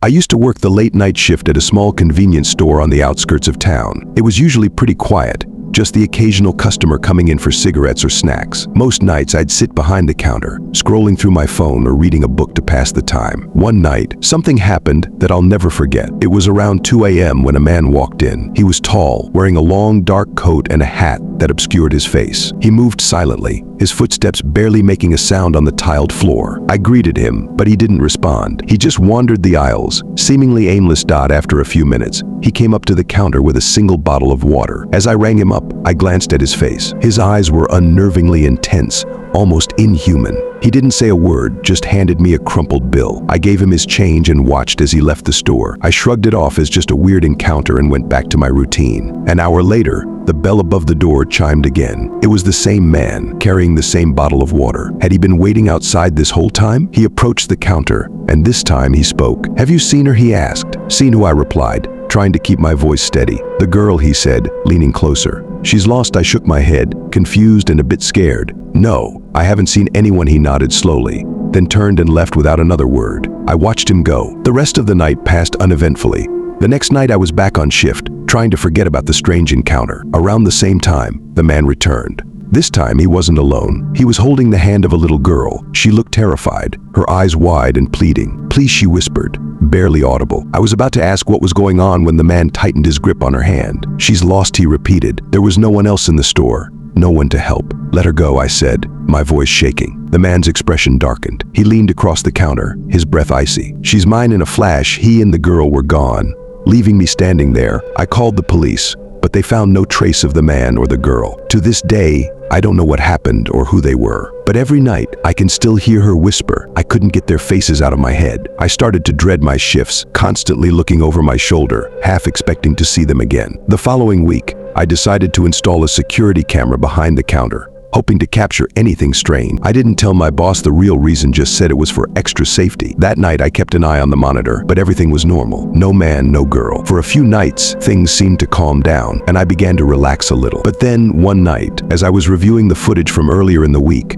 I used to work the late night shift at a small convenience store on the outskirts of town. It was usually pretty quiet, just the occasional customer coming in for cigarettes or snacks. Most nights I'd sit behind the counter, scrolling through my phone or reading a book to pass the time. One night, something happened that I'll never forget. It was around 2 a.m. when a man walked in. He was tall, wearing a long dark coat and a hat that obscured his face. He moved silently, his footsteps barely making a sound on the tiled floor. I greeted him, but he didn't respond. He just wandered the aisles, seemingly aimless. After a few minutes, he came up to the counter with a single bottle of water. As I rang him up, I glanced at his face. His eyes were unnervingly intense, almost inhuman. He didn't say a word, just handed me a crumpled bill. I gave him his change and watched as he left the store. I shrugged it off as just a weird encounter and went back to my routine. An hour later, the bell above the door chimed again. It was the same man, carrying the same bottle of water. Had he been waiting outside this whole time? He approached the counter, and this time he spoke. "Have you seen her?" he asked. "Seen who?" I replied, trying to keep my voice steady. "The girl," he said, leaning closer. "She's lost." I shook my head, confused and a bit scared. "No, I haven't seen anyone," he nodded slowly, then turned and left without another word. I watched him go. The rest of the night passed uneventfully. The next night I was back on shift, trying to forget about the strange encounter. Around the same time, the man returned. This time he wasn't alone. He was holding the hand of a little girl. She looked terrified, her eyes wide and pleading. "Please," she whispered, barely audible. I was about to ask what was going on when the man tightened his grip on her hand. "She's lost," he repeated. There was no one else in the store, no one to help. "Let her go," I said, my voice shaking. The man's expression darkened. He leaned across the counter, his breath icy. "She's mine." In a flash, he and the girl were gone, leaving me standing there. I called the police, but they found no trace of the man or the girl. To this day, I don't know what happened or who they were. But every night, I can still hear her whisper. I couldn't get their faces out of my head. I started to dread my shifts, constantly looking over my shoulder, half expecting to see them again. The following week, I decided to install a security camera behind the counter, hoping to capture anything strange. I didn't tell my boss the real reason, just said it was for extra safety. That night I kept an eye on the monitor, but everything was normal. No man, no girl. For a few nights, things seemed to calm down, and I began to relax a little. But then one night, as I was reviewing the footage from earlier in the week,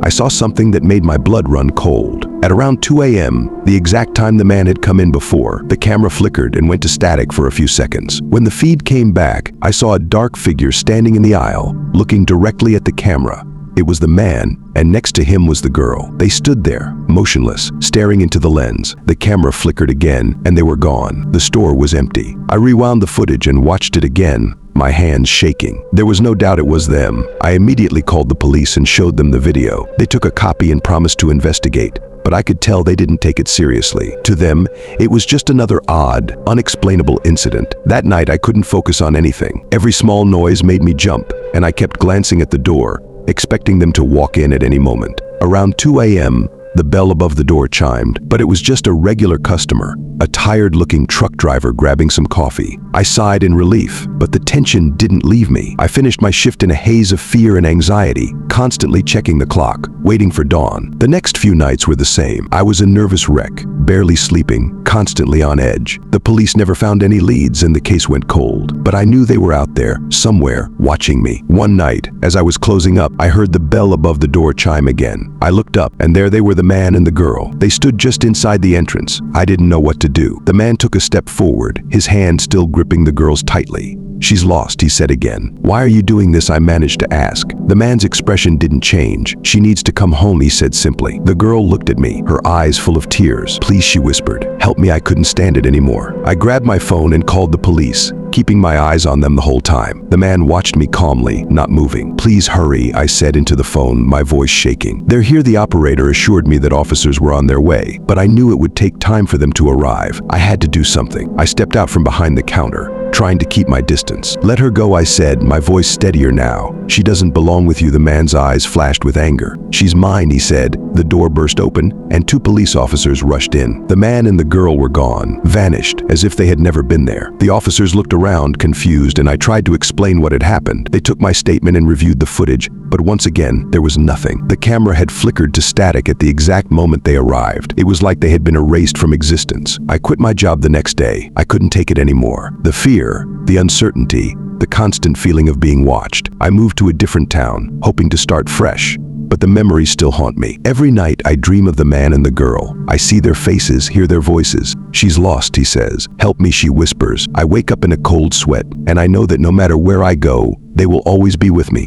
I saw something that made my blood run cold. At around 2 a.m., the exact time the man had come in before, the camera flickered and went to static for a few seconds. When the feed came back, I saw a dark figure standing in the aisle, looking directly at the camera. It was the man, and next to him was the girl. They stood there, motionless, staring into the lens. The camera flickered again, and they were gone. The store was empty. I rewound the footage and watched it again, my hands shaking. There was no doubt it was them. I immediately called the police and showed them the video. They took a copy and promised to investigate, but I could tell they didn't take it seriously. To them, it was just another odd, unexplainable incident. That night, I couldn't focus on anything. Every small noise made me jump, and I kept glancing at the door, expecting them to walk in at any moment. Around 2 a.m., the bell above the door chimed, but it was just a regular customer, a tired-looking truck driver grabbing some coffee. I sighed in relief, but the tension didn't leave me. I finished my shift in a haze of fear and anxiety, constantly checking the clock, waiting for dawn. The next few nights were the same. I was a nervous wreck, barely sleeping, constantly on edge. The police never found any leads and the case went cold, but I knew they were out there, somewhere, watching me. One night, as I was closing up, I heard the bell above the door chime again. I looked up, and there they were, the man and the girl. They stood just inside the entrance. I didn't know what to do. The man took a step forward, his hand still gripping the girl's tightly. "She's lost," he said again. "Why are you doing this?" I managed to ask. The man's expression didn't change. "She needs to come home," he said simply. The girl looked at me, her eyes full of tears. "Please," she whispered. "Help me, I couldn't stand it anymore." I grabbed my phone and called the police, keeping my eyes on them the whole time. The man watched me calmly, not moving. "Please hurry," I said into the phone, my voice shaking. "They're here." The operator assured me that officers were on their way, but I knew it would take time for them to arrive. I had to do something. I stepped out from behind the counter, trying to keep my distance. "Let her go," I said, my voice steadier now. "She doesn't belong with you." The man's eyes flashed with anger. "She's mine," he said. The door burst open, and 2 police officers rushed in. The man and the girl were gone, vanished, as if they had never been there. The officers looked around, confused, and I tried to explain what had happened. They took my statement and reviewed the footage, but once again, there was nothing. The camera had flickered to static at the exact moment they arrived. It was like they had been erased from existence. I quit my job the next day. I couldn't take it anymore. The fear, the uncertainty, the constant feeling of being watched. I moved to a different town, hoping to start fresh. But but the memories still haunt me. Every night I dream of the man and the girl. I see their faces, hear their voices. "She's lost," he says. "Help me," she whispers. I wake up in a cold sweat, and I know that no matter where I go, they will always be with me.